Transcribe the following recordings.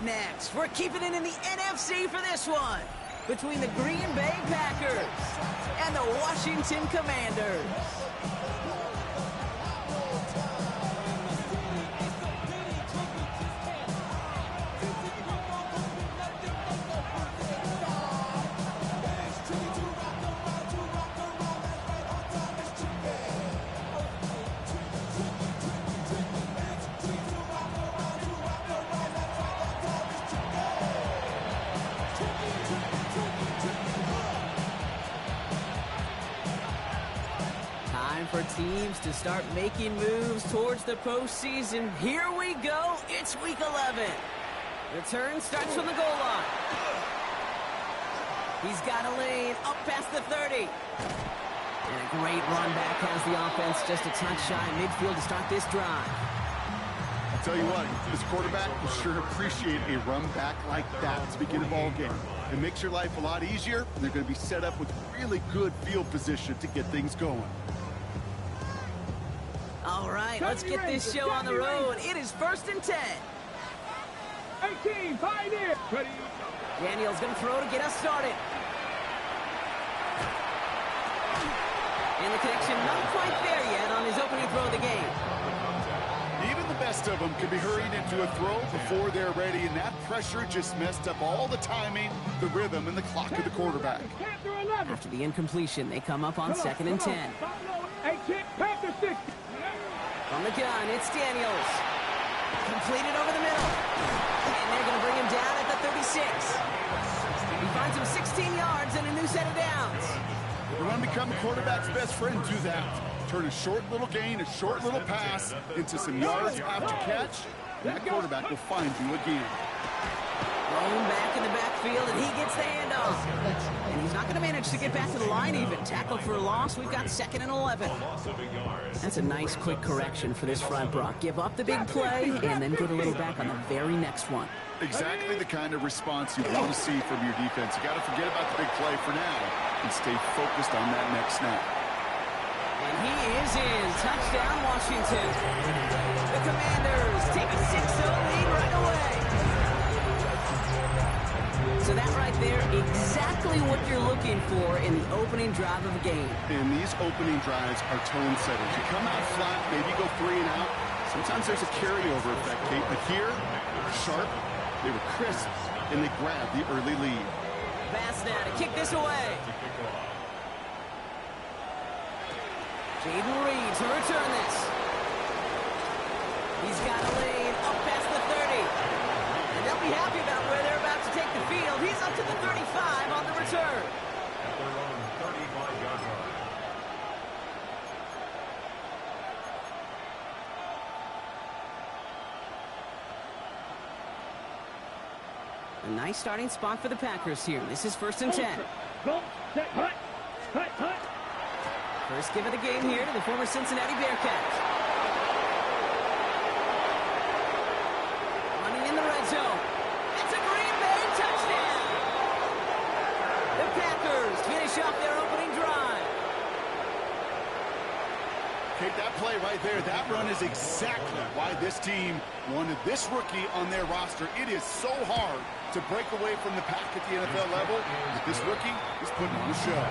next, we're keeping it in the NFC for this one. Between the Green Bay Packers and the Washington Commanders. For teams to start making moves towards the postseason. Here we go. It's week 11. Return starts from the goal line. He's got a lane up past the 30. And a great run back has the offense just a touch shy midfield to start this drive. I'll tell you what, this quarterback will sure appreciate a run back like that to begin a ball game. It makes your life a lot easier, and they're going to be set up with really good field position to get things going. All right, let's get this show on the road. It is 1st and 10. 18, pioneer. Ready. Daniel's going to throw to get us started. And the connection not quite there yet on his opening throw of the game. Even the best of them can be hurried into a throw before they're ready, and that pressure just messed up all the timing, the rhythm, and the clock of the quarterback. After the incompletion, they come up on 2nd and 10. 18, Panther 60. From the gun, it's Daniels. Completed over the middle. And they're going to bring him down at the 36. He finds him 16 yards and a new set of downs. The run become a quarterback's best friend. Do that. Turn a short little gain, a short little pass into some yards after catch. And that quarterback will find you again. Thrown back in the backfield, and he gets the handoff. And he's not going to manage to get back to the line even. Tackle for a loss. We've got 2nd and 11. That's a nice quick correction for this front, Brock. Give up the big play and then get a little back on the very next one. Exactly the kind of response you want to see from your defense. You got to forget about the big play for now and stay focused on that next snap. And he is in. Touchdown, Washington. The Commanders take a 6-0 lead right away. So that right there, exactly what you're looking for in the opening drive of a game. And these opening drives are tone setters. You come out flat, maybe go 3 and out. Sometimes there's a carryover effect, Kate. But here, they were sharp, they were crisp, and they grabbed the early lead. Pass now to kick this away. Jaden Reed to return this. He's got a lane up past the 30. And they'll be happy about where they're about to take the field. He's up to the 35 on the return. At their own 35-yard line. A nice starting spot for the Packers here. This is 1st and 10. First give of the game here to the former Cincinnati Bearcats. Running in the red zone. It's a Green Bay touchdown. The Packers finish off their opening drive. Take that play right there. That run is exactly why this team wanted this rookie on their roster. It is so hard to break away from the pack at the NFL level. But this rookie is putting on a show.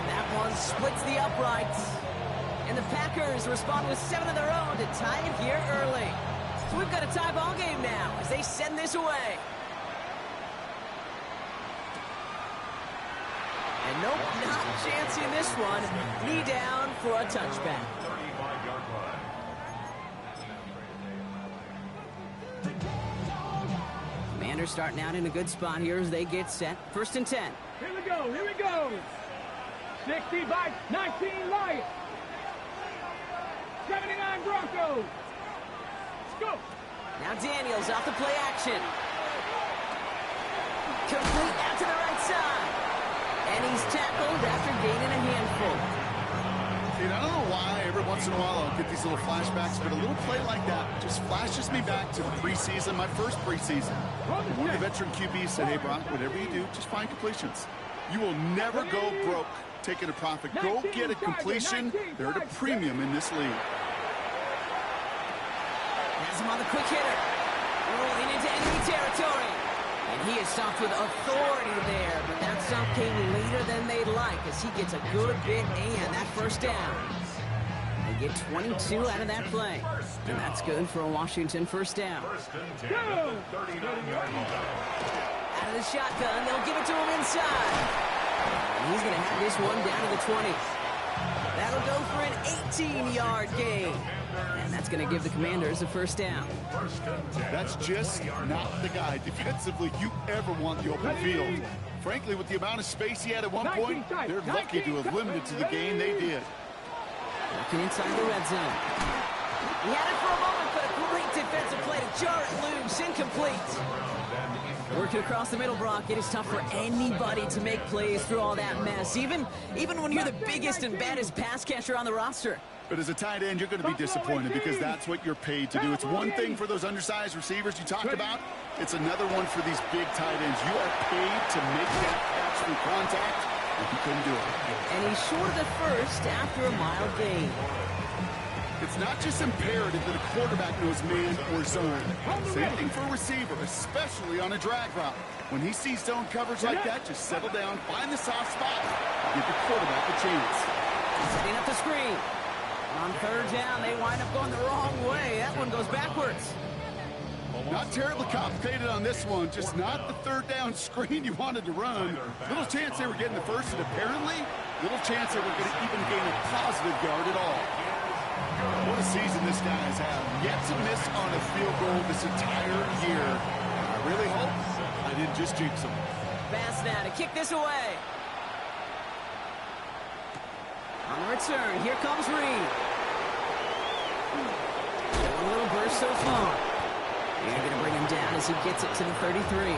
That one splits the uprights. And the Packers respond with 7 of their own to tie it here early. So we've got a tie ball game now as they send this away. And nope, not chancing this one. Knee down for a touchback. 35-yard line. Commanders starting out in a good spot here as they get set. 1st and 10. Here we go, here we go. 60 by 19 Lions. 79 Broncos. Let's go. Now Daniels off the play action. Complete out to the right side. And he's tackled after gaining a handful. And I don't know why every once in a while I'll get these little flashbacks, but a little play like that just flashes me back to the preseason, my first preseason. One of the veteran QBs said, hey, Brock, whatever you do, just find completions. You will never go broke taking a profit. Go get a completion. They're at a premium in this league. Has him on the quick hitter. rolling into enemy territory. And he is stopped with authority there, but that stop came later than they'd like as he gets a good bit and that first down. They get 22 out of that play. And that's good for a Washington first down. First and 10 at the 39-yard line. Out of the shotgun, they'll give it to him inside. And he's going to have this one down to the 20. That'll go for an 18-yard gain. And that's going to give the Commanders a first down. That's just not the guy defensively you ever want the open field. Frankly, with the amount of space he had at one point, they're lucky to have limited to the gain they did. Working inside the red zone. He had it for a moment, but a great defensive play to jar it loose. Incomplete. Working across the middle, Brock. It is tough for anybody to make plays through all that mess, even when you're the biggest and baddest pass catcher on the roster. But as a tight end, you're going to be disappointed because that's what you're paid to do. It's one thing for those undersized receivers you talked about. It's another one for these big tight ends. You are paid to make that catch through contact, and he couldn't do it. And he's short of the first after a mild gain. It's not just imperative that a quarterback knows man or zone. Same thing for a receiver, especially on a drag route. When he sees zone coverage like that, just settle down, find the soft spot, give the quarterback a chance. Setting up the screen. On third down, they wind up going the wrong way. That one goes backwards. Not terribly complicated on this one, just not the third down screen you wanted to run. Little chance they were getting the first, and apparently, little chance they were going to even gain a positive yard at all. What a season this guy has had. Yet to miss on a field goal this entire year. I really hope I didn't just jinx him. Pass now to kick this away. On the return, here comes Reed. Showing a little burst so far. They're going to bring him down as he gets it to the 33.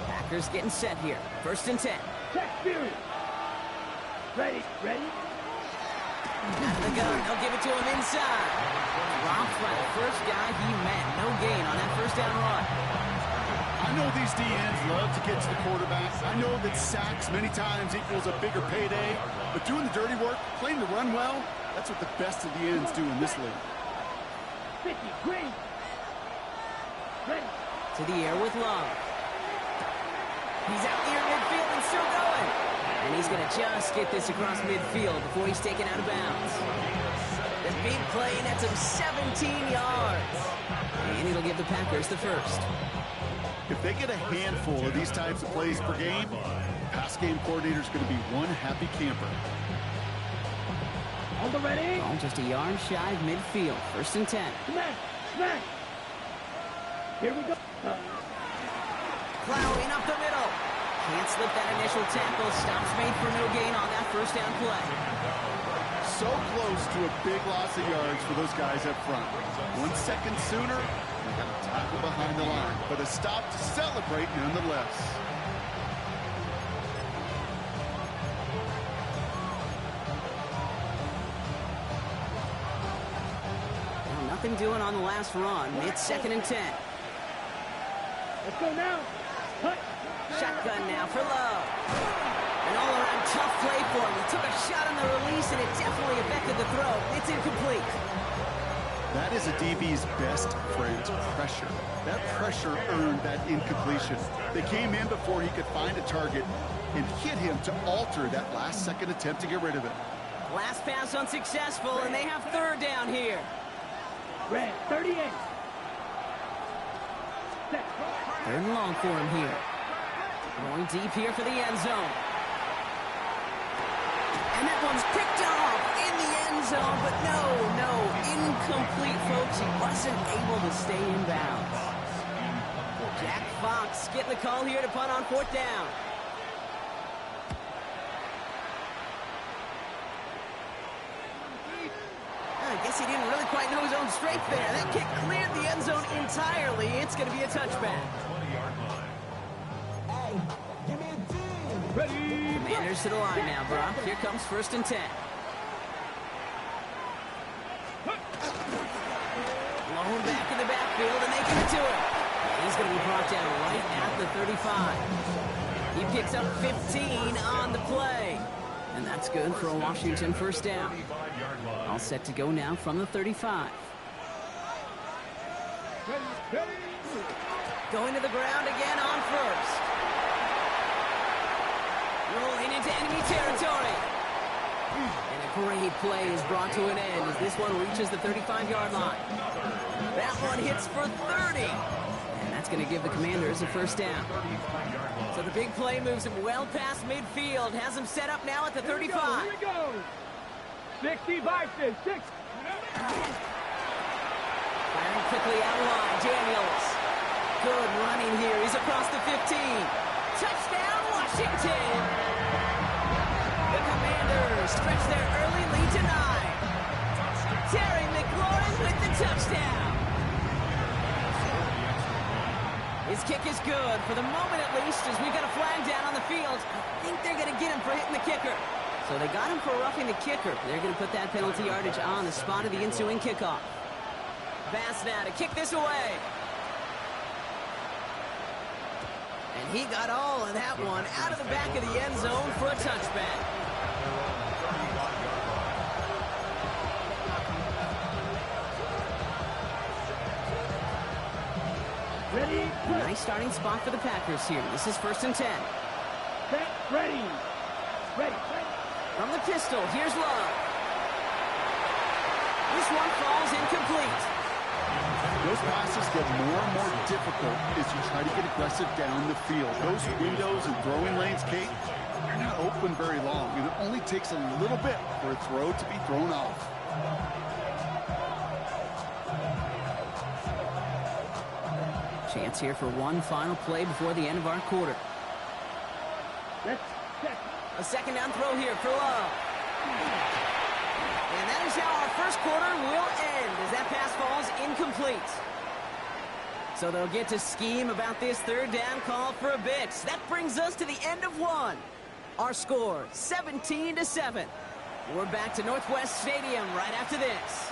Packers getting set here. First and 10. Check period. Ready. Out of the gun, they'll give it to him inside. Dropped by the first guy he met. No gain on that first down run. I know these DNs love to get to the quarterback. I know that sacks many times equals a bigger payday. But doing the dirty work, playing the run well, that's what the best of the ends do in this league. 50, green. Ready. To the air with Love. He's out near midfield and still going. And he's going to just get this across midfield before he's taken out of bounds. The big play nets him 17 yards. And it'll give the Packers the first. If they get a handful of these types of plays per game, pass game coordinator's going to be one happy camper. On the ready. Ball just a yard shy of midfield. First and 10. Smash. Here we go. Plowing up the middle. Can't slip that initial tackle. Stops made for no gain on that first down play. So close to a big loss of yards for those guys up front. 1 second sooner, they got a tackle behind the line. But a stop to celebrate nonetheless. Well, nothing doing on the last run. It's second and 10. Let's go now. Cut. Shotgun now for Love. An all-around tough play for him. He took a shot on the release, and it definitely affected the throw. It's incomplete. That is a DB's best friend, pressure. That pressure earned that incompletion. They came in before he could find a target and hit him to alter that last-second attempt to get rid of it. Last pass unsuccessful, and they have third down here. Red, 38. Third and long for him here. Going deep here for the end zone. And that one's picked off in the end zone, but no, incomplete, folks. He wasn't able to stay in bounds. Jack Fox getting the call here to punt on fourth down. I guess he didn't really quite know his own strength there. That kick cleared the end zone entirely. It's going to be a touchback. 20-yard line. Ready. Commanders to the line now, Brock. Here comes first and 10. Blown back in the backfield, and they give it to him. And he's going to be brought down right at the 35. He picks up 15 on the play. And that's good for a Washington first down. All set to go now from the 35. Going to the ground again on first. Rolling into enemy territory. And a great play is brought to an end as this one reaches the 35-yard line. That one hits for 30. And that's going to give the Commanders a first down. So the big play moves him well past midfield. Has him set up now at the 35. Here we go. 65, 6. Firing quickly out line. Daniels. Good running here. He's across the 15. Touchdown, Washington. The Commanders stretch their early lead to 9. Terry McLaurin with the touchdown. His kick is good, for the moment at least, as we've got a flag down on the field. I think they're going to get him for hitting the kicker. So they got him for roughing the kicker. They're going to put that penalty yardage on the spot of the ensuing kickoff. Bass now to kick this away. And he got all of that one out of the back of the end zone for a touchback. Ready? Nice starting spot for the Packers here. This is 1st and 10. Set, ready. Ready. From the pistol, here's Love. This one falls incomplete. Those passes get more and more difficult as you try to get aggressive down the field. Those windows and throwing lanes, Kate, they're not open very long. And it only takes a little bit for a throw to be thrown off. Chance here for one final play before the end of our quarter. Let's check. A second down throw here for Love. And that is how our first quarter will end as that pass falls incomplete. So they'll get to scheme about this third down call for a bit. That brings us to the end of one. Our score, 17-7. We're back to Northwest Stadium right after this.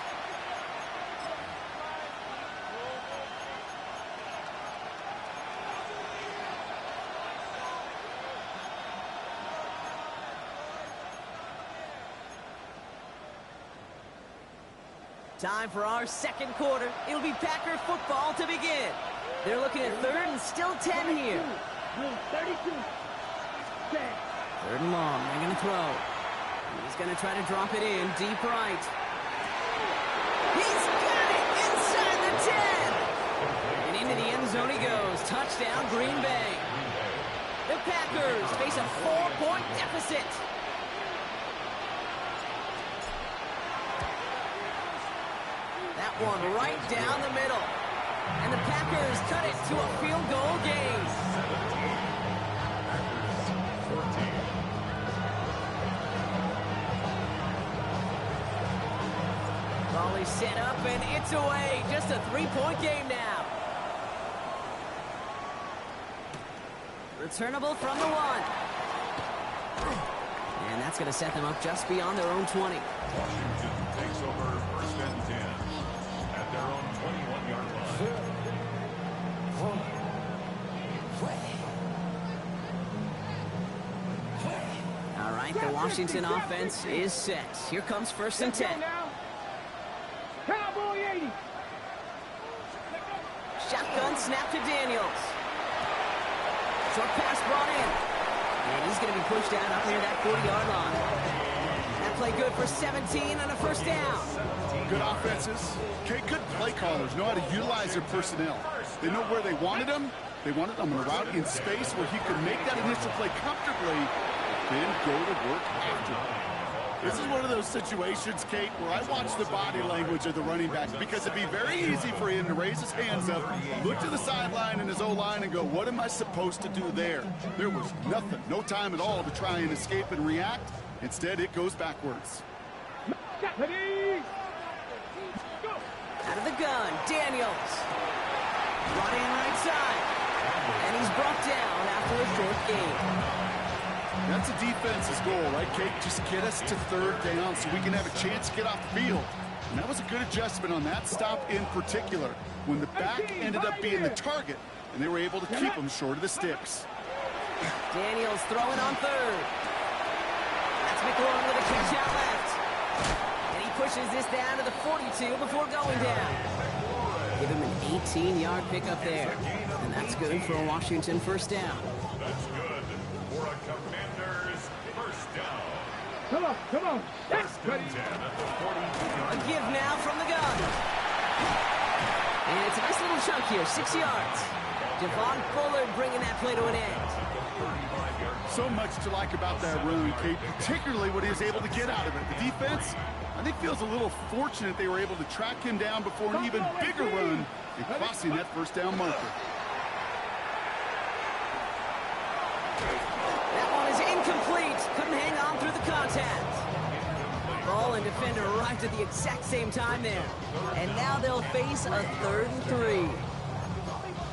Time for our second quarter. It'll be Packer football to begin. They're looking at third and still 10 here. 32. 10. Third and long. They're going to throw. He's going to try to drop it in deep right. He's got it inside the 10. And into the end zone he goes. Touchdown, Green Bay. The Packers face a 4-point deficit. That one right down the middle. And the Packers cut it to a field goal game. Volley set up and it's away. Just a 3-point game now. Returnable from the 1. And that's going to set them up just beyond their own 20. Washington takes over 1st and 10 at their own 21-yard line. All right, the Washington offense is set. Here comes 1st and 10. Cowboy 80. Shotgun snap to Daniels. Short pass brought in. And he's going to be pushed out up near that 40-yard line. That play good for 17 and a first down. Good offenses. Okay, good play callers know how to utilize their personnel. They know where they wanted them. They wanted them on a route in space where he could make that initial play comfortably, then go to work after. This is one of those situations, Kate, where I watch the body language of the running back because it'd be very easy for him to raise his hands up, look to the sideline in his O-line and go, what am I supposed to do there? There was nothing, no time at all to try and escape and react. Instead, it goes backwards. Ready. Go. Out of the gun, Daniels. Brought in right side. And he's brought down after a short gain. That's a defense's goal, right, Kate? Just get us to third down so we can have a chance to get off the field. And that was a good adjustment on that stop in particular, when the back ended up being the target, and they were able to keep him short of the sticks. Daniels throwing on third. That's McLaurin with a catch out left. And he pushes this down to the 42 before going down. Give him an 18-yard pickup there. And that's good for a Washington first down. That's good for a Commanders first down. Come on, come on. First and 10 at the 42-yard. A give now from the gun. And it's a nice little chunk here, 6 yards. Javon Bullard bringing that play to an end. So much to like about that run, Kate, particularly what he was able to get out of it. The defense, I think, feels a little fortunate they were able to track him down before an even bigger run and crossing that first down marker. That one is incomplete. Couldn't hang on through the contact. Ball and defender arrived at the exact same time there. And now they'll face a 3rd and 3.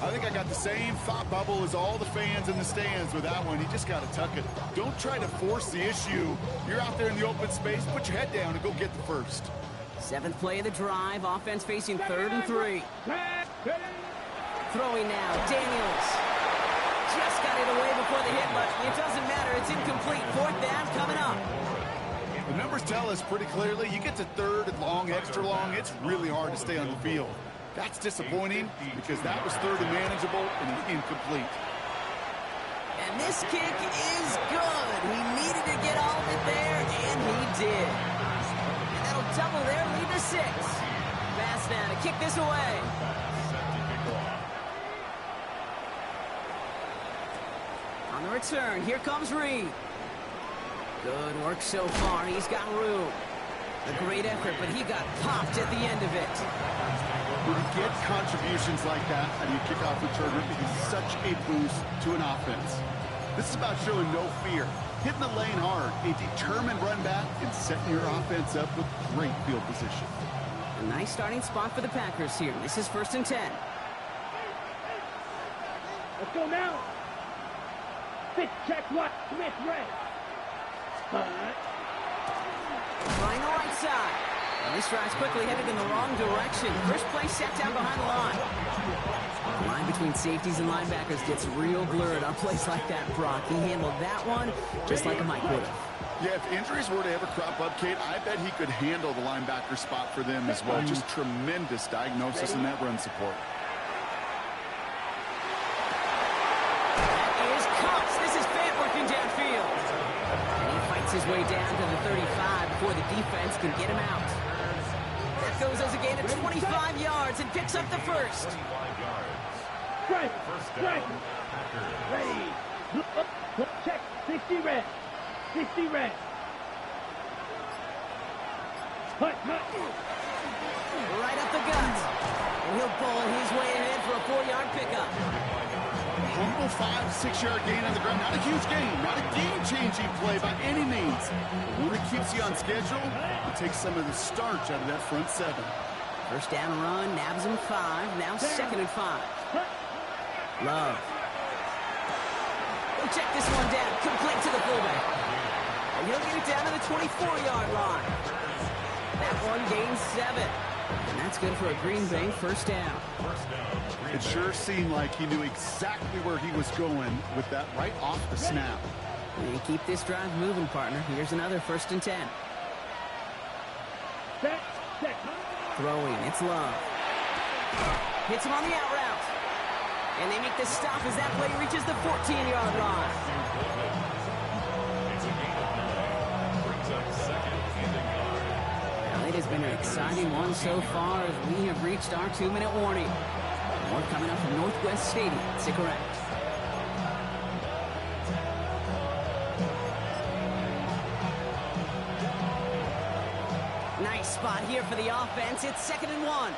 I think I got the same thought bubble as all the fans in the stands with that one. You just got to tuck it. Don't try to force the issue. You're out there in the open space. Put your head down and go get the first. 7th play of the drive. Offense facing 3rd and 3. Throwing now. Daniels. Just got it away before the hit, but it doesn't matter. It's incomplete. 4th down coming up. The numbers tell us pretty clearly, you get to 3rd and long, extra long, it's really hard to stay on the field. That's disappointing because that was 3rd and manageable and incomplete. And this kick is good. He needed to get all of it there, and he did. And that'll double their lead to 6. Pass now to kick this away. On the return, here comes Reed. Good work so far. He's got room. A great effort, but he got popped at the end of it. When you get contributions like that out of your kickoff returner, it is such a boost to an offense. This is about showing no fear, hitting the lane hard, a determined run back, and setting your offense up with great field position. A nice starting spot for the Packers here. This is 1st and 10. Let's go now. 6, check what? Smith, red. Trying the right side. And this drive's quickly headed in the wrong direction. First play set down behind the line. The line between safeties and linebackers gets real blurred on plays like that, Brock. He handled that one just like a Mike would have. Yeah, if injuries were to ever crop up, Kate, I bet he could handle the linebacker spot for them as well. Just tremendous diagnosis in that run support. That is Cox. This is Fant working downfield. And he fights his way down to the 35 before the defense can get him out. That goes as a gain of 25 yards and picks up the first. Strike, strike. Ready. Look, check. 60 red. 60 red. Hut, hut. Right up the gut. And he'll bowl his way ahead for a 4-yard pickup. Humble 5-6-yard gain on the ground. Not a huge gain. Not a game-changing play by any means. But when it keeps you on schedule, it takes some of the starch out of that front 7. First down run, nabs him 5. Now 2nd and 5. Love. He'll check this one down. Complete to the fullback. And he'll get it down to the 24-yard line. That one gains 7. And that's good for a Green Bay first down. It sure seemed like he knew exactly where he was going with that right off the snap. And keep this drive moving, partner. Here's another 1st and 10. Set, set. Throwing, it's Love. Hits him on the out route. And they make the stop as that play reaches the 14-yard line. Now, it has been an exciting one so far as we have reached our 2-minute warning. More coming up from Northwest Stadium. Stick around. Nice spot here for the offense. It's 2nd and 1.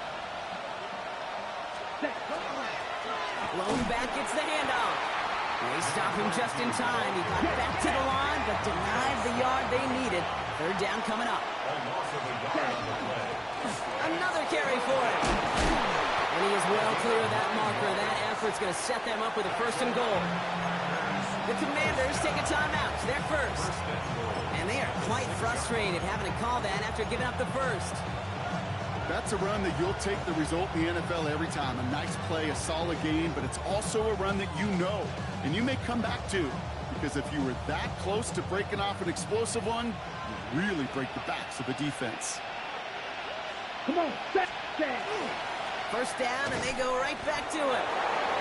Blown back, gets the handoff. They stop him just in time. He got back to the line, but denied the yard they needed. 3rd down coming up. Another carry for him. And he is well clear of that marker. That effort's going to set them up with a 1st and goal. The Commanders take a timeout. They're first. And they are quite frustrated having to call that after giving up the first. That's a run that you'll take the result in the NFL every time. A nice play, a solid game, but it's also a run that you know, and you may come back to. Because if you were that close to breaking off an explosive one, you really break the backs of the defense. Come on, set. First down, and they go right back to it.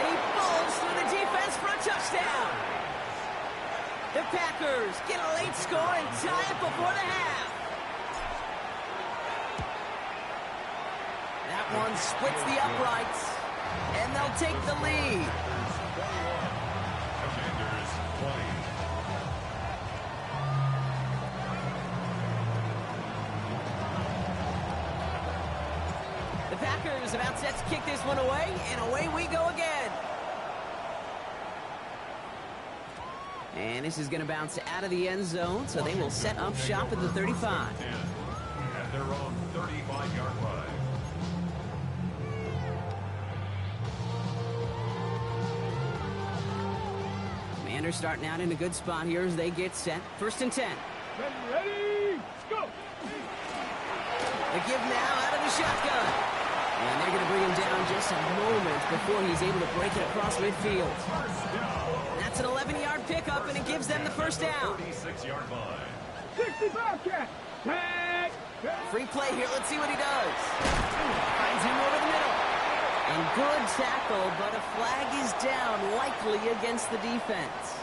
And he falls through the defense for a touchdown. The Packers get a late score and tie it before the half. That one splits the uprights, and they'll take the lead. Commanders 20. The Packers about set to kick this one away, and away we go again. And this is going to bounce out of the end zone, so they will set up shop at the 35. At their own 35-yard line. Commanders starting out in a good spot here as they get set. First and 10. Ready, go. The give now out of the shotgun. And they're going to bring him down just a moment before he's able to break it across midfield. That's an 11-yard pickup, and it gives them the first down. 36-yard line. 65 catch. Tag. Free play here. Let's see what he does. Finds him over the middle. And good tackle, but a flag is down, likely against the defense.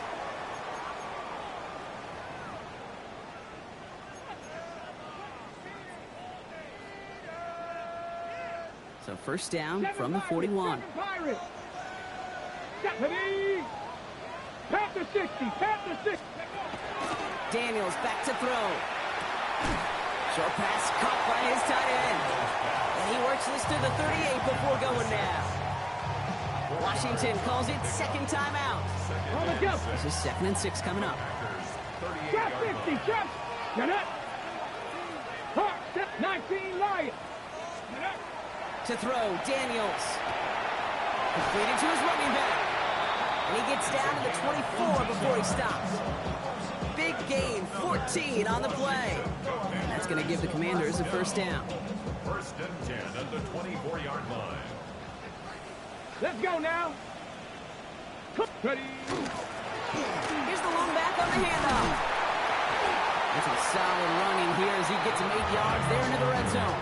So first down from the 41. Tap the 60, tap the 60. Daniels back to throw. Short pass caught by his tight end. And he works this to the 38 before going down. Washington calls it second timeout. On the go. This is 2nd and 6 coming up. Trap 50, trap. Get up. Hard, step 19, Lion. Get up. To throw, Daniels. Completed to his running back. And he gets down to the 24 before he stops. Big gain, 14 on the play. And that's going to give the Commanders a first down. First and 10 at the 24-yard line. Let's go now. Ready. Here's the long back on the handoff. That's a solid running here as he gets him 8 yards there into the red zone.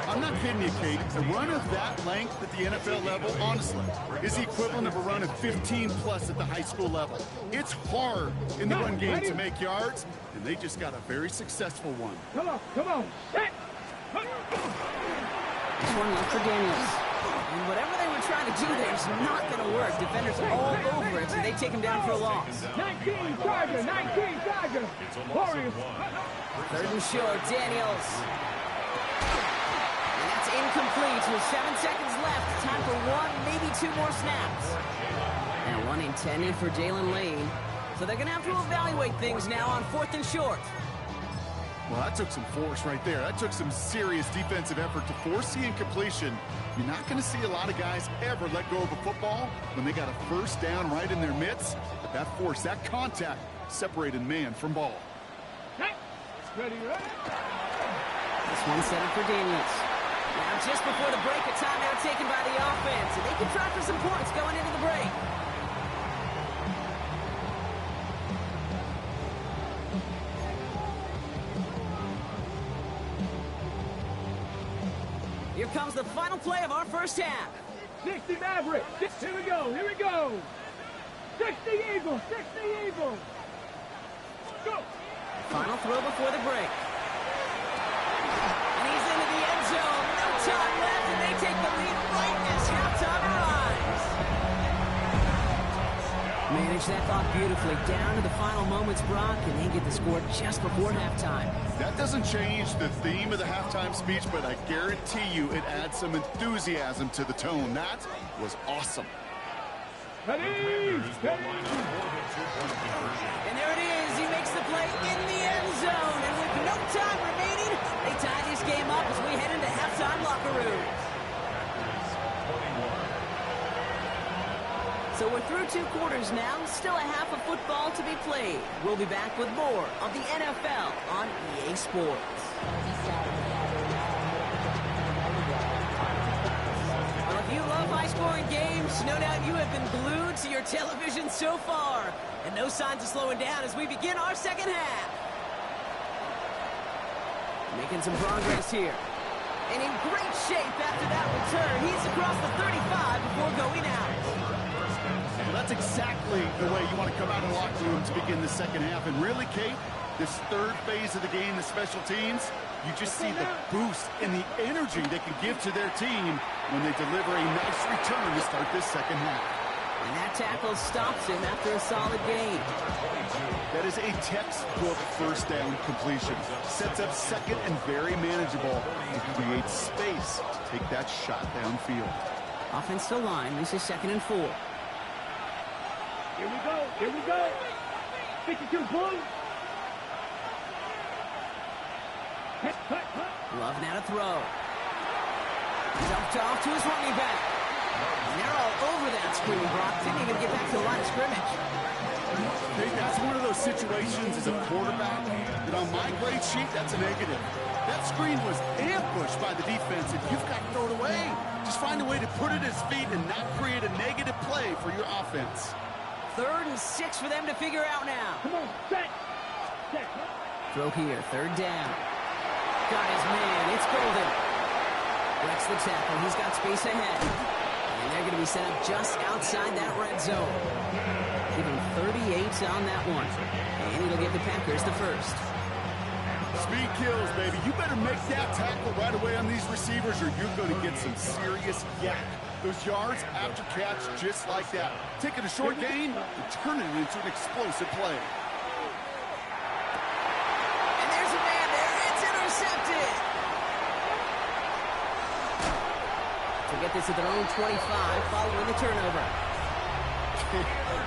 I'm not kidding you, Kate. A run of that length at the NFL level, honestly, is the equivalent of a run of 15-plus at the high school level. It's hard in the run game to make yards, and they just got a very successful one. Come on, come on. Set. This one left for Daniels. And whatever they were trying to do there is not going to work. Defenders are all over it, so they take him down for a loss. 19 Tiger, 19 Tiger. Warriors. 3rd and short, Daniels. And that's incomplete with 7 seconds left. Time for 1, maybe 2 more snaps. And 1 intended for Jalen Lane. So they're going to have to evaluate things now on 4th and short. Well, that took some force right there. That took some serious defensive effort to force the incompletion. You're not going to see a lot of guys ever let go of a football when they got a first down right in their midst. But that force, that contact, separated man from ball. Ready, ready. This one set up for Daniels. Now just before the break, a timeout taken by the offense. And they can try for some points going into the break. Here comes the final play of our first half. 60 Maverick. Here we go. Here we go. 60 Eagles. 60 Eagles. Go. Final throw before the break. And he's into the end zone. No time left, and they take the lead right as halftime arrives. Manage that thought beautifully. Down to the final moments, Brock, and they get the score just before halftime. That doesn't change the theme of the halftime speech, but I guarantee you it adds some enthusiasm to the tone. That was awesome. Ready. And there it is. He makes the play in the end zone. And with no time remaining, they tie this game up as we head into halftime locker room. So we're through 2 quarters now. Still a half of football to be played. We'll be back with more of the NFL on EA Sports. high-scoring games. No doubt you have been glued to your television so far. And no signs of slowing down as we begin our second half. Making some progress here. And in great shape after that return. He's across the 35 before going out. Well, that's exactly the way you want to come out of the locker room to begin the second half. And really, Kate, this third phase of the game, the special teams, you just see the boost and the energy they can give to their team when they deliver a nice return to start this second half. And that tackle stops him after a solid gain. That is a textbook first down completion. Sets up second and very manageable. It creates space to take that shot downfield. Offense still line. This is 2nd and 4. Here we go. Here we go. 52 blue. Love now to throw. Dumped off to his running back. And they're all over that screen, Brock. Didn't even get back to the line of scrimmage. Hey, that's one of those situations as a quarterback that on my grade sheet, that's a negative. That screen was ambushed by the defense, and you've got to throw it away. Just find a way to put it at his feet and not create a negative play for your offense. 3rd and 6 for them to figure out now. Come on, set. Throw here, 3rd down. Got his man, it's Golden. Breaks the tackle, he's got space ahead. And they're going to be set up just outside that red zone. Give him 38 on that one. And it'll give the Packers the first. Speed kills, baby. You better make that tackle right away on these receivers or you're going to get some serious yak. Those yards after catch just like that. Taking a short gain and turning it into an explosive play. And there's a man there. It's intercepted. To get this at their own 25 following the turnover.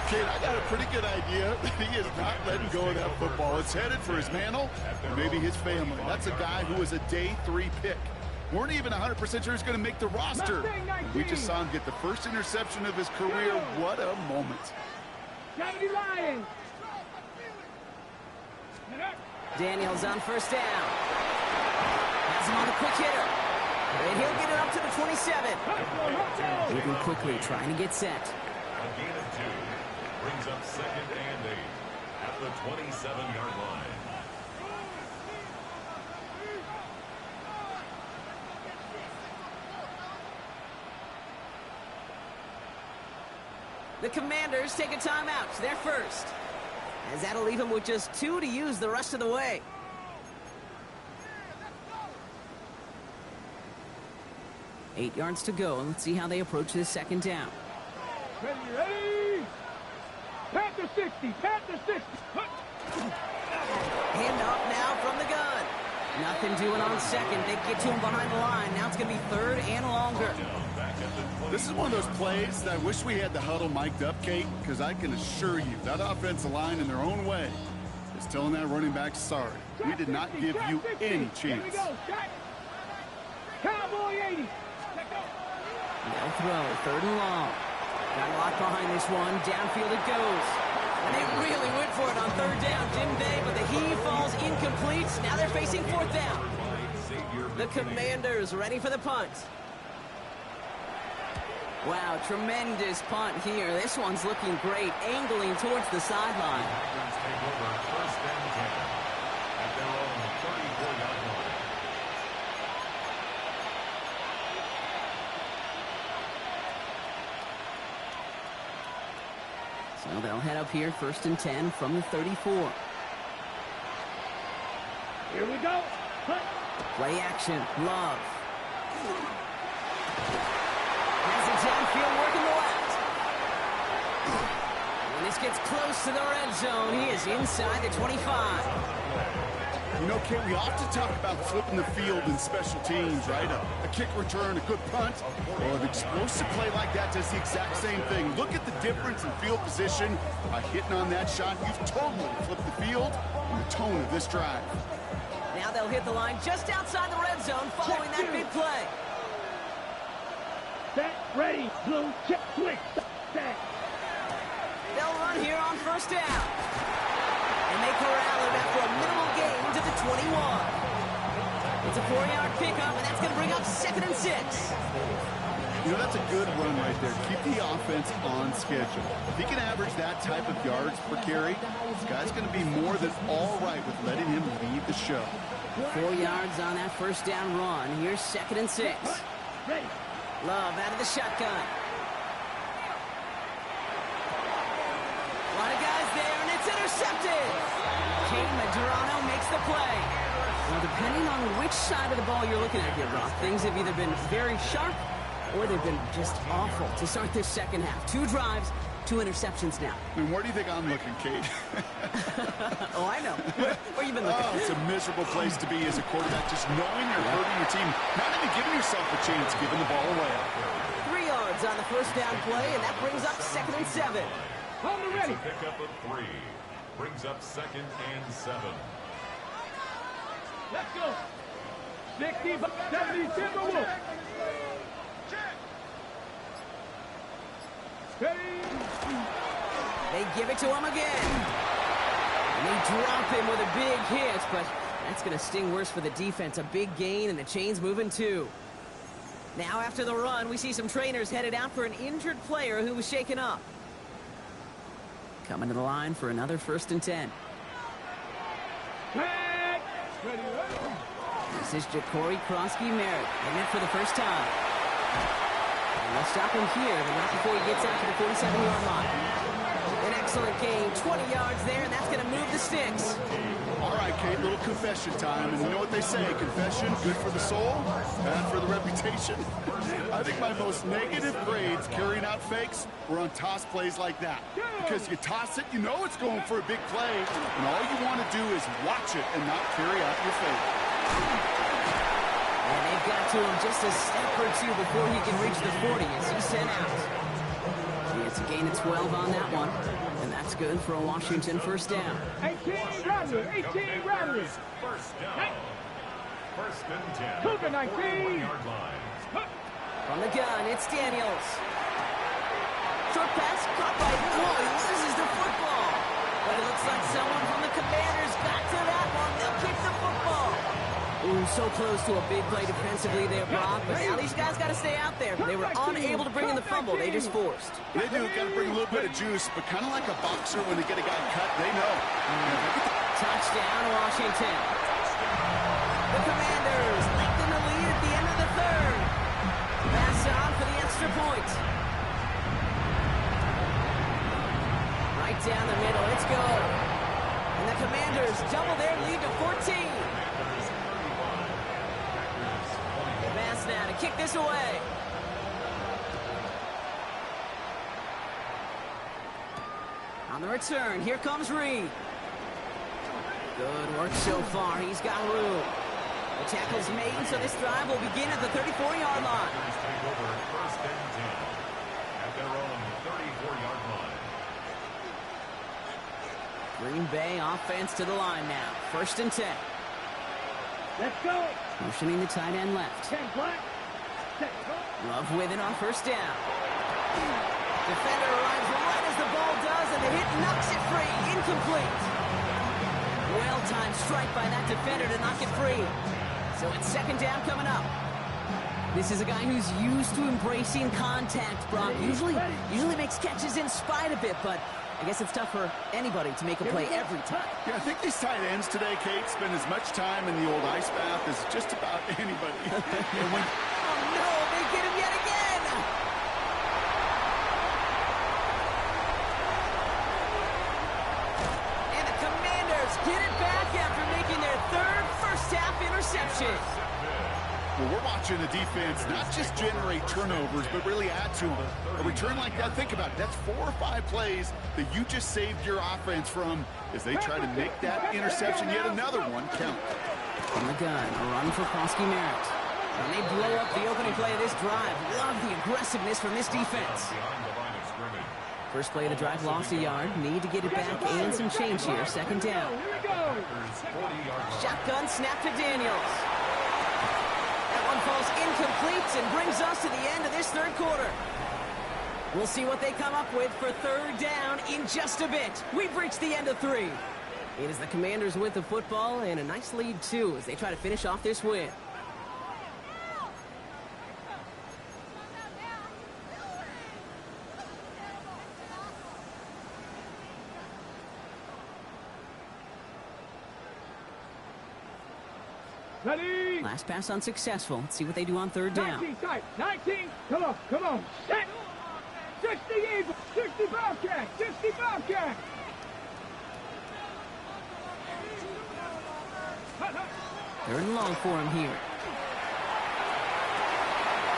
Kid, I got a pretty good idea that he is not letting go of that football. It's headed for his mantle and maybe his family. That's a guy who was a day 3 pick. Weren't even 100% sure he's going to make the roster. We just saw him get the first interception of his career. What a moment. Daniels on 1st down. Has him on the quick hitter. And he'll get it up to the 27. Moving quickly, trying to get set. A gain of 2 brings up 2nd and 8 at the 27-yard line. The Commanders take a timeout. They're first. As that'll leave them with just 2 to use the rest of the way. Eight yards to go. Let's see how they approach this 2nd down. Ready? Panther 60. Panther 60. Hand off now from the gun. Nothing doing on 2nd. They get to him behind the line. Now it's going to be 3rd and longer. This is one of those plays that I wish we had the huddle mic'd up, Kate, because I can assure you that offensive line in their own way is telling that running back, sorry, we did not give you any chance. Cowboy 80. They'll throw, 3rd and long. Got a lot behind this one. Downfield it goes. And they really went for it on 3rd down, didn't they? But the heave falls incomplete. Now they're facing 4th down. The Commanders ready for the punt. Wow, tremendous punt here. This one's looking great, angling towards the sideline. Take over 1st and 10 at their own 34-yard line. So they'll head up here, 1st and 10 from the 34. Here we go. Hunt. Play action, Love. Has it downfield, working the left. When this gets close to the red zone, he is inside the 25. You know, Kate, we often talk about flipping the field in special teams, right? A kick return, a good punt. Well, an explosive play like that does the exact same thing. Look at the difference in field position. By hitting on that shot, you've totally flipped the field and the tone of this drive. Now they'll hit the line just outside the red zone following that big play. Set, ready, blue, check, quick, set. They'll run here on 1st down. And they corral him after a minimal gain to the 21. It's a 4-yard pickup, and that's going to bring up 2nd and 6. You know, that's a good run right there. Keep the offense on schedule. If he can average that type of yards per carry, this guy's going to be more than all right with letting him lead the show. 4 yards on that first down run. Here's 2nd and 6. Love out of the shotgun. A lot of guys there, and it's intercepted. Kane Madrano makes the play. Now, depending on which side of the ball you're looking at here, Rob, things have either been very sharp or they've been just awful to start this second half. 2 drives, 2 interceptions now. I mean, where do you think I'm looking, Kate? Oh, I know. Where you been looking? Oh, it's a miserable place to be as a quarterback, just knowing you're hurting your team, not even giving yourself a chance, giving the ball away. 3 yards on the first down play, and that brings up 2nd and 7. Hold it ready. Pick up of 3. Brings up 2nd and 7. Let's go. 60, 70, Timberwolves. They give it to him again. And they drop him with a big hit, but that's going to sting worse for the defense. A big gain, and the chain's moving too. Now after the run, we see some trainers headed out for an injured player who was shaken up. Coming to the line for another 1st and 10. This is Ja'Cory Krosky-Merritt, getting it for the first time. And they'll stop him here, but not before he gets out to the 47-yard line. An excellent gain, 20 yards there, and that's going to move the sticks. All right, Kate, little confession time. And you know what they say, confession, good for the soul, bad for the reputation. I think my most negative grades carrying out fakes were on toss plays like that. Because you toss it, you know it's going for a big play, and all you want to do is watch it and not carry out your fake. And they've got to him just a step or 2 before he can reach the 40 as he's sent out. He gets a gain of 12 on that one, and that's good for a Washington first down. 18 Rattler, 18 Rattler. First down. 1st and 10. Cougar 19. 41-yard line. From the gun, it's Daniels. Short pass, caught by Boy, loses the football. But it looks like someone from the Commanders got to that one. They'll keep the football. Ooh, so close to a big play defensively there, Brock. But now these guys got to stay out there. They were unable to bring in the fumble. They just forced. They do, got to bring a little bit of juice, but kind of like a boxer when they get a guy cut, they know. Touchdown, Washington. The Commanders lengthen the lead at the end of the 3rd. Pass on for the extra point. Right down the middle, it's good. And the Commanders double their lead to 14. Pass now to kick this away. On the return, here comes Reed. Good work so far. He's got room. The tackle's made, so this drive will begin at the 34-yard line. Take over 1st and 10 at their own 34-yard line. Green Bay offense to the line now. 1st and 10. Let's go. Motioning the tight end left. 10 black. Set. Love with it on 1st down. Defender arrives right as the ball does, and the hit knocks it free. Incomplete. Well-timed strike by that defender to knock it free. So it's 2nd down coming up. This is a guy who's used to embracing contact, Brock. Usually makes catches in spite of it, but I guess it's tough for anybody to make a play every time. Yeah, I think these tight ends today, Kate, spend as much time in the old ice bath as just about anybody. And when Oh, no, they get him yet again. And the Commanders get it back after making their 3rd first-half interception. well, we're watching the defense not just generate turnovers, but really add to them. A return like that, think about it. That's 4 or 5 plays that you just saved your offense from as they try to make that interception, yet another one, count. From the gun, a run for Krosky-Merritt. And they blow up the opening play of this drive. Love the aggressiveness from this defense. Beyond the line of scrimmage. First play of the drive, lost a yard. Need to get it back and some change here. 2nd down. Here we go. 40-yard line. Shotgun snap to Daniels. That one falls incomplete and brings us to the end of this 3rd quarter. We'll see what they come up with for 3rd down in just a bit. We've reached the end of 3. It is the Commanders with the football and a nice lead, too, as they try to finish off this win. Ready? Last pass unsuccessful. Let's see what they do on third down. 19 tight. 19. Come on, come on. Set. 60 Eagle. 60 Bobcat. 60 Bobcat. Third and long for him here.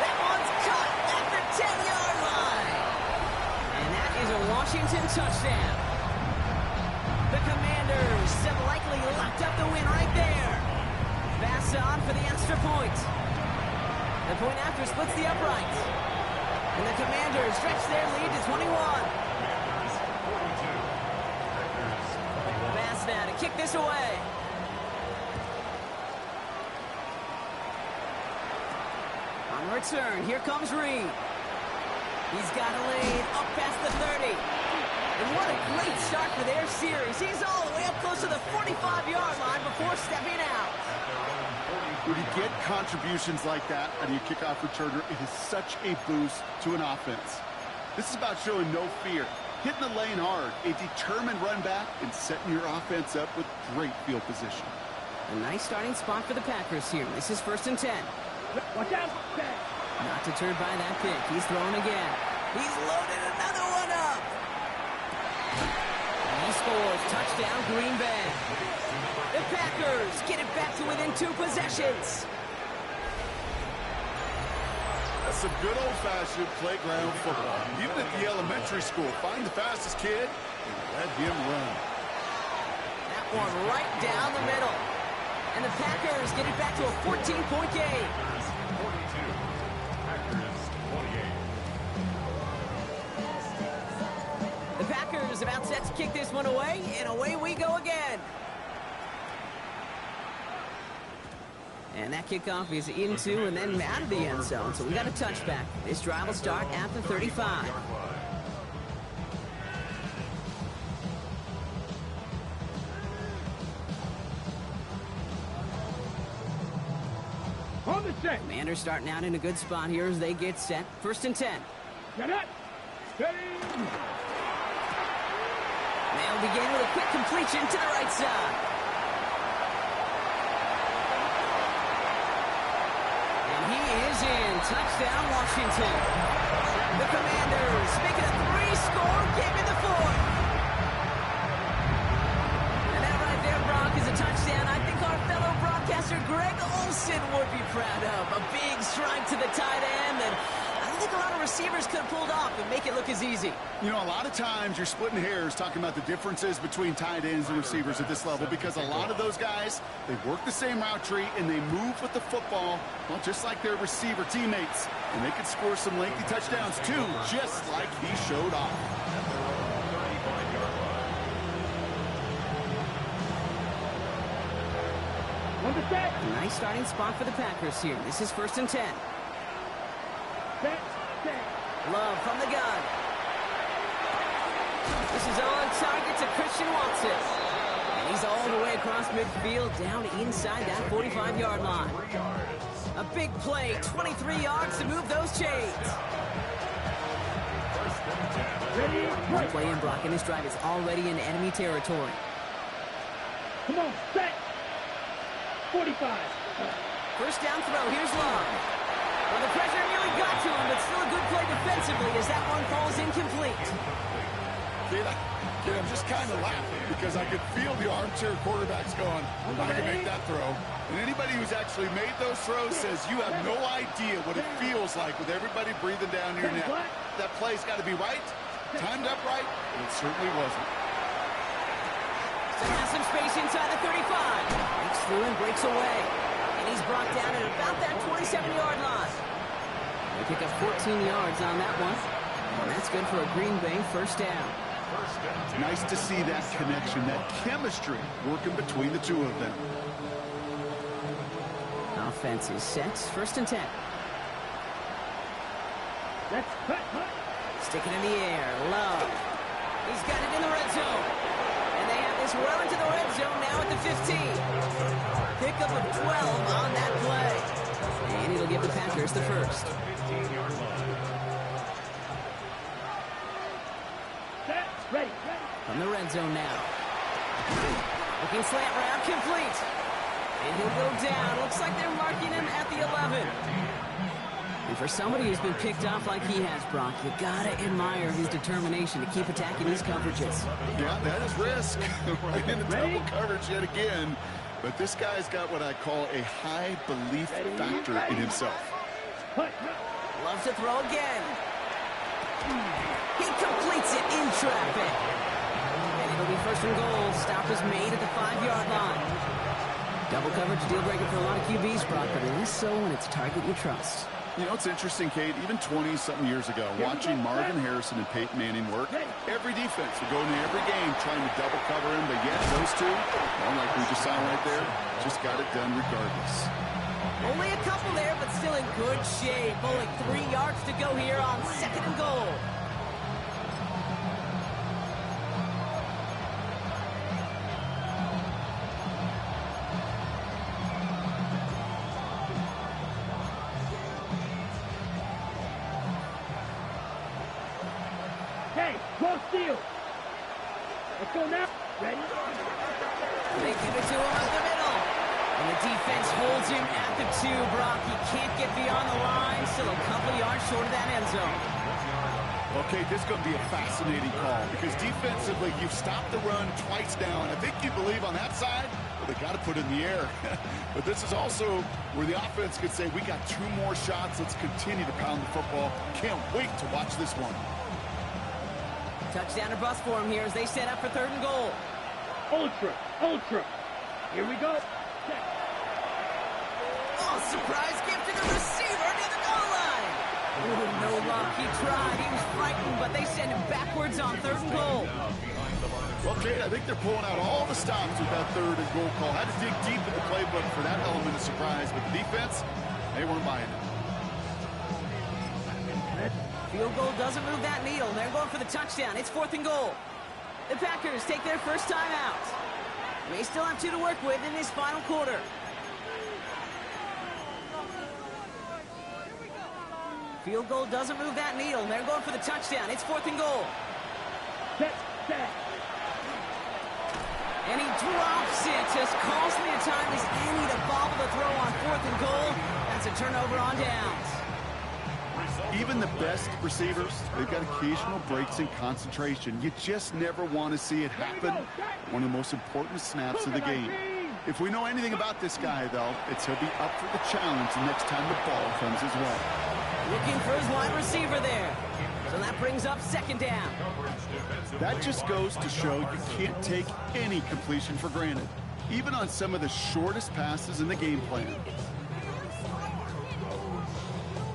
That one's caught at the 10-yard line. And that is a Washington touchdown. The Commanders have likely locked up the win right there. Pass on for the extra point. The point after splits the upright. And the Commanders stretch their lead to 21. Pass now to kick this away. On the return, here comes Reed. He's got a lead up past the 30. And what a great start for their series. He's all the way up close to the 45-yard line before stepping out. When you get contributions like that out of your kickoff returner, it is such a boost to an offense. This is about showing no fear, hitting the lane hard, a determined run back, and setting your offense up with great field position. A nice starting spot for the Packers here. This is 1st and 10. Watch out. Not deterred by that pick. He's throwing again. He's loaded another one up. And he scores. Touchdown, Green Bay. The Packers get it back to within 2 possessions. That's some good old-fashioned playground football. Even at the elementary school, find the fastest kid and let him run. That one right down the middle. And the Packers get it back to a 14-point game. 42. Packers 28. The Packers about set to kick this one away, and away we go again. And that kickoff is into and then out of the end zone, so we got a touchback. This drive will start at the 35. On the set. Commanders starting out in a good spot here as they get set. 1st and 10. Get it. Steady. They'll begin with a quick completion to the right side. And he is in. Touchdown, Washington. The Commanders making a 3-score game in the 4th. And that right there, Brock, is a touchdown I think our fellow broadcaster Greg Olsen would be proud of. A big strike to the tight end, and I don't think a lot of receivers could have pulled off and make it look as easy. You know, a lot of times you're splitting hairs talking about the differences between tight ends and receivers at this level because a lot of those guys, they work the same route tree and they move with the football, well, just like their receiver teammates. And they can score some lengthy touchdowns too, just like he showed off. On the set. A nice starting spot for the Packers here. This is 1st and 10. Set. Set. Love from the gun. This is on target to Christian Watson. And he's all the way across midfield down inside that 45-yard line. A big play, 23 yards to move those chains. Ready. One play in blocking this drive is already in enemy territory. Come on. Set. 45. First down throw, here's Love. Well, the pressure nearly got to him, but still a good play defensively as that one falls incomplete. I'm just kind of laughing because I could feel the armchair quarterbacks going, I'm not going to make that throw. And anybody who's actually made those throws says you have no idea what it feels like with everybody breathing down your neck. That play's got to be right, timed up right, and it certainly wasn't. So has some space inside the 35. Breaks through and breaks away. And he's brought down at about that 27-yard line. They pick up 14 yards on that one. And that's good for a Green Bay first down. It's nice to see that connection, that chemistry working between the two of them. Offense is set. 1st and 10. Let's cut. Sticking in the air. Love. He's got it in the red zone. And they have this well into the red zone now at the 15. Pickup of 12 on that play. And it'll give the Packers the first. Set. Ready. From the red zone now. Looking slant route complete. And he'll go down. Looks like they're marking him at the 11. And for somebody who's been picked off like he has, Brock, you gotta admire his determination to keep attacking these coverages. Yeah, that is risk. Right into double coverage yet again. But this guy's got what I call a high belief factor in himself. Loves to throw again. He completes it in traffic. And it'll be first and goal. Stop is made at the 5-yard line. Double coverage deal breaker for a lot of QBs, Brock, but less so when it's a target you trust. You know, it's interesting, Kate, even 20-something years ago, watching Marvin Harrison and Peyton Manning work, every defense would go into every game trying to double cover him, but yet those two, well, like we just saw right there, just got it done regardless. Only a couple there, but still in good shape. Only 3 yards to go here on second and goal. Hey, close steal. Let's go now. Ready? They give it to him up the middle. And the defense holds him at the 2, Brock. He can't get beyond the line. Still a couple yards short of that end zone. Okay, this is going to be a fascinating call because defensively, you've stopped the run twice down. I think you believe on that side, well, they got to put it in the air. But this is also where the offense could say, we got 2 more shots. Let's continue to pound the football. Can't wait to watch this one. Touchdown or bust for him here as they set up for third and goal. Ultra, ultra. Here we go. Oh, surprise gift to the receiver near the goal line. Ooh, no luck. He tried. He was frightened, but they send him backwards on third and goal. Well, Kate, I think they're pulling out all the stops with that third and goal call. Had to dig deep in the playbook for that element of surprise, but the defense, they weren't buying it. Field goal doesn't move that needle. They're going for the touchdown. It's fourth and goal. The Packers take their first time out. They still have 2 to work with in this final quarter. Field goal doesn't move that needle. They're going for the touchdown. It's fourth and goal. Set, set. And he drops it. As costly a time as any to bobble the throw on fourth and goal. That's a turnover on downs. Even the best receivers, they've got occasional breaks in concentration. You just never want to see it happen. One of the most important snaps of the game. If we know anything about this guy, though, it's he'll be up for the challenge the next time the ball comes his way. Looking for his wide receiver there. So that brings up second down. That just goes to show you can't take any completion for granted, even on some of the shortest passes in the game plan.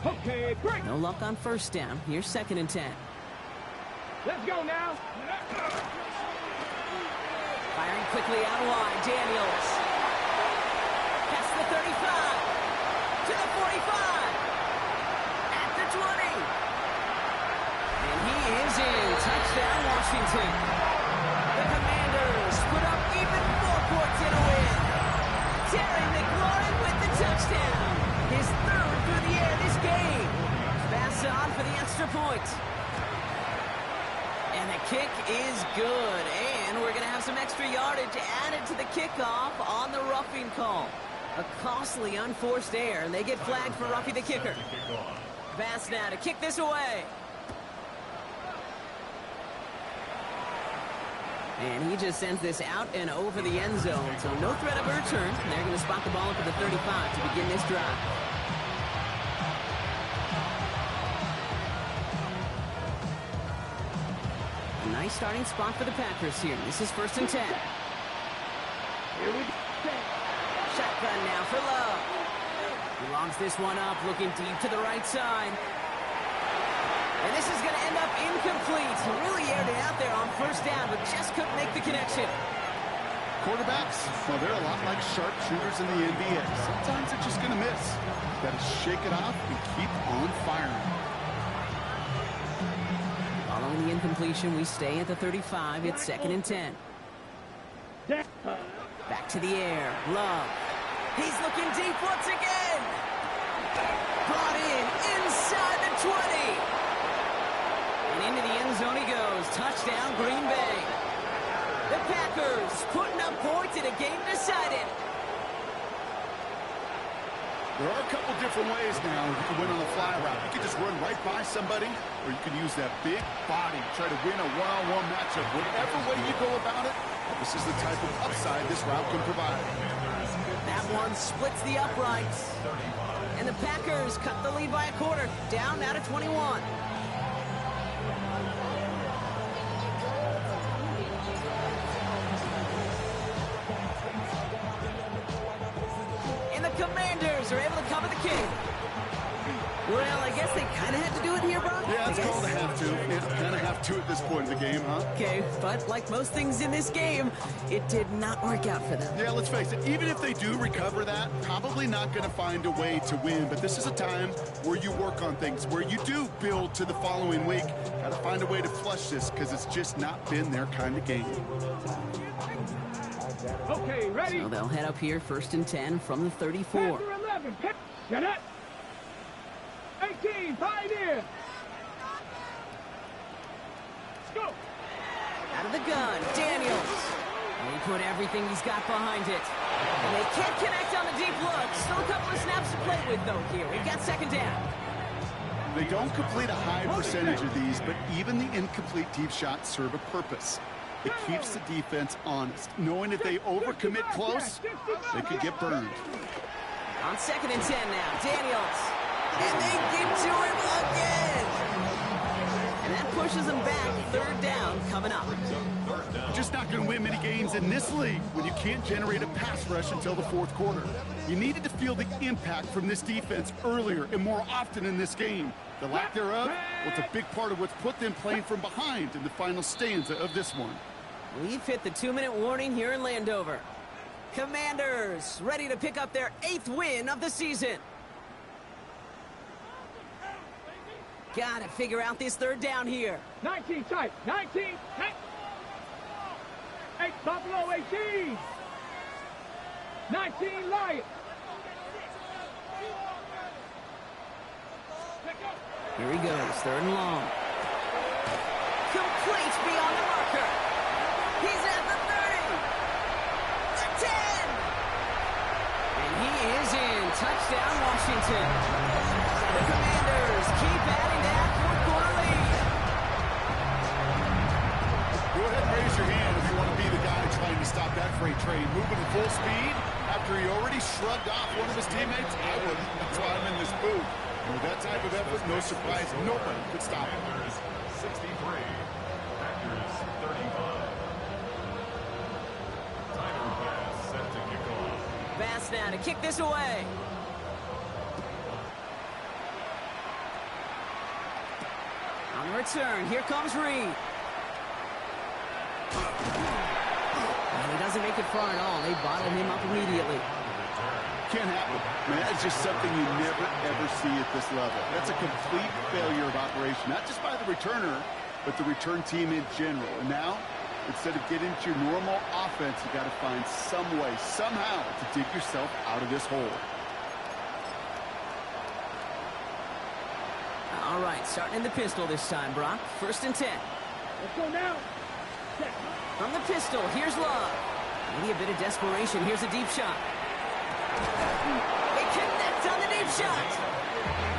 Okay, break. No luck on first down. Here's second and 10. Let's go now. Firing quickly out wide. Daniels. Past the 35. To the 45. At the 20. And he is in. Touchdown, Washington. The Commanders put up even more points in a win. Terry McLaurin with the touchdown. His third through the air this game. Pass on for the extra point. And the kick is good. And we're going to have some extra yardage added to the kickoff on the roughing call. A costly unforced error, and they get flagged for roughing the kicker. Bass now to kick this away. And he just sends this out and over the end zone. So no threat of a return. They're going to spot the ball up at the 35 to begin this drive. A nice starting spot for the Packers here. This is first and 10. Here we go. Shotgun now for Love. He logs this one up, looking deep to the right side. And this is going to end up incomplete. Really aired it out there on first down, but just couldn't make the connection. Quarterbacks, well, they're a lot like sharpshooters in the NBA. Sometimes they're just going to miss. Got to shake it off and keep on firing. Following the incompletion, we stay at the 35. It's second and 10. Back to the air. Love. He's looking deep once again. Brought in inside the 20. And into the end zone he goes. Touchdown, Green Bay. The Packers putting up points in a game decided. There are a couple different ways now you can win on the fly route. You can just run right by somebody, or you can use that big body, try to win a one-on-one matchup. Whatever way you go about it, this is the type of upside this route can provide. That one splits the uprights. And the Packers cut the lead by a quarter, down now to 21. Commanders are able to cover the kick. Well, I guess they kind of had to do it here, Brock. Yeah, it's called a have to. It's kind of have to at this point in the game, huh? Okay, but like most things in this game, it did not work out for them. Yeah, let's face it. Even if they do recover that, probably not going to find a way to win. But this is a time where you work on things, where you do build to the following week. Got to find a way to flush this because it's just not been their kind of game. Okay, ready? So they'll head up here, 1st and 10 from the 34. 11, get it. 18, pioneer. Let's go. Out of the gun, Daniels. And he put everything he's got behind it. And they can't connect on the deep look. Still a couple of snaps to play with, though, here. We've got 2nd down. They don't complete a high percentage of these, but even the incomplete deep shots serve a purpose. It keeps the defense honest, knowing if they overcommit close, they could get burned. On 2nd and 10 now, Daniels. And they get to him again. And that pushes them back. 3rd down coming up. Just not going to win many games in this league when you can't generate a pass rush until the 4th quarter. You needed to feel the impact from this defense earlier and more often in this game. The lack thereof, well, it's a big part of what's put them playing from behind in the final stanza of this one. We've hit the 2-minute warning here in Landover. Commanders ready to pick up their 8th win of the season. Got to figure out this 3rd down here. 19 tight, 19, 8 Buffalo, 18. 19 Lions. Here he goes, 3rd and long. Complete beyond the marker. He's at the 30. The 10. And he is in. Touchdown, Washington. The Commanders keep adding that 4th quarter lead. Go ahead and raise your hand if you want to be the guy trying to stop that freight train moving at full speed after he already shrugged off one of his teammates. I would. That's why I'm in this booth. With that type of effort, no surprise, nobody could stop him. 63, Packers 35. Tiger pass set to kick off. Bass now to kick this away. On the return, here comes Reed. And he doesn't make it far at all. They bottle him up immediately. Can't happen. Man, that's just something you never, ever see at this level. That's a complete failure of operation, not just by the returner, but the return team in general. And now, instead of getting to your normal offense, you got to find some way, somehow, to dig yourself out of this hole. All right, starting in the pistol this time, Brock. 1st and 10. Let's go now. From the pistol, here's Love. Maybe a bit of desperation. Here's a deep shot. They connect on the deep shot.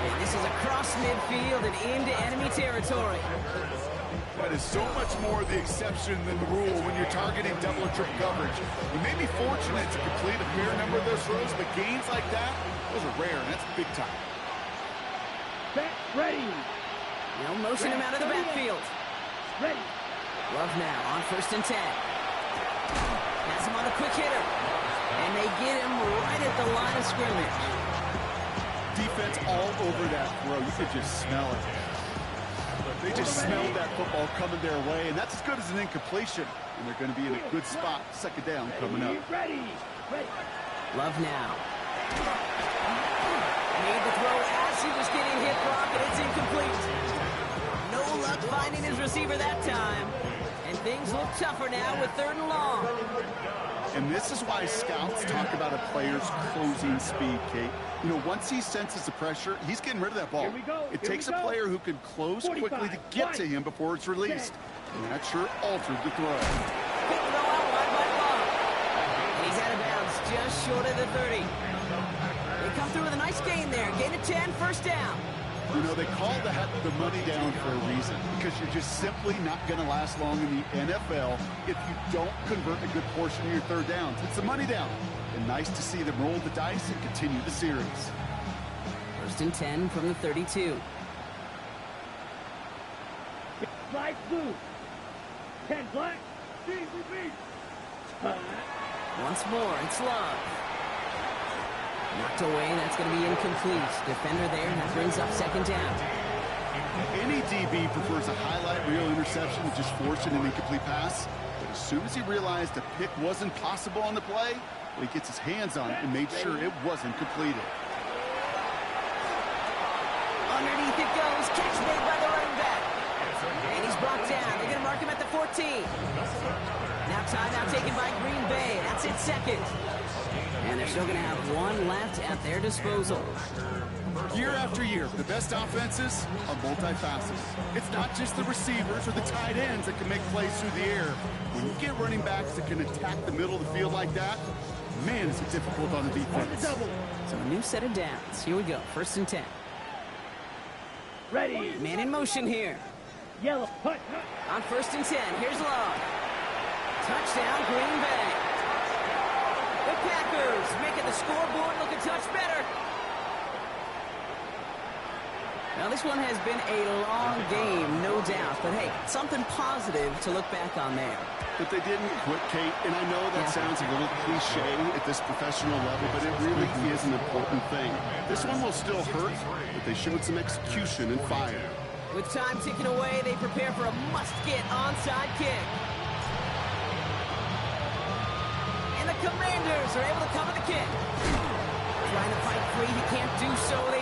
And this is across midfield and into enemy territory. That is so much more the exception than the rule when you're targeting double or triple coverage. You may be fortunate to complete a fair number of those throws, but gains like that, those are rare, and that's big time. Back ready. They'll motion him out of the backfield. Ready. Love now on 1st and 10. Has him on a quick hitter. And they get him right at the line of scrimmage. Defense all over that throw. You could just smell it. They just smelled that football coming their way, and that's as good as an incompletion. And they're going to be in a good spot. 2nd down coming up. Ready. Love now. Made the throw as he was getting hit, Brock, and it's incomplete. No luck finding his receiver that time. And things look tougher now with 3rd and long. And this is why scouts talk about a player's closing speed, Kate. You know, once he senses the pressure, he's getting rid of that ball. It takes a player who can close quickly to get to him before it's released. And that sure altered the throw. Quick throw out wide by Love. And he's out of bounds just short of the 30. They come through with a nice gain there. Gain of 10, first down. You know, they call that the money down for a reason, because you're just simply not going to last long in the NFL if you don't convert a good portion of your third downs. It's the money down. And nice to see them roll the dice and continue the series. First and 10 from the 32. Flag blue. 10 black. Repeat. Once more, it's Love. Knocked away, that's going to be incomplete. Defender there, and that brings up second down. Any DB prefers a highlight reel interception to just forcing an incomplete pass. But as soon as he realized a pick wasn't possible on the play, well, he gets his hands on it and made sure it wasn't completed. Underneath it goes. Catch made by the running back. And he's brought down. They're going to mark him at the 14. Now timeout taken by Green Bay. That's it, second. And they're still going to have one left at their disposal. Year after year, the best offenses are multifaceted. It's not just the receivers or the tight ends that can make plays through the air. When you get running backs that can attack the middle of the field like that, man, is it difficult on the defense. So a new set of downs. Here we go. First and 10. Ready. Man in motion here. Yellow. Punt. On first and 10, here's Love. Touchdown, Green Bay. The Packers making the scoreboard look a touch better. Now, this one has been a long game, no doubt. But, hey, something positive to look back on there. But they didn't quit, Kate, and I know that sounds a little cliche at this professional level, but it really is an important thing. This one will still hurt, but they showed some execution and fire. With time ticking away, they prepare for a must-get onside kick. And the Commanders are able to cover the kick. Trying to fight free, he can't do so. They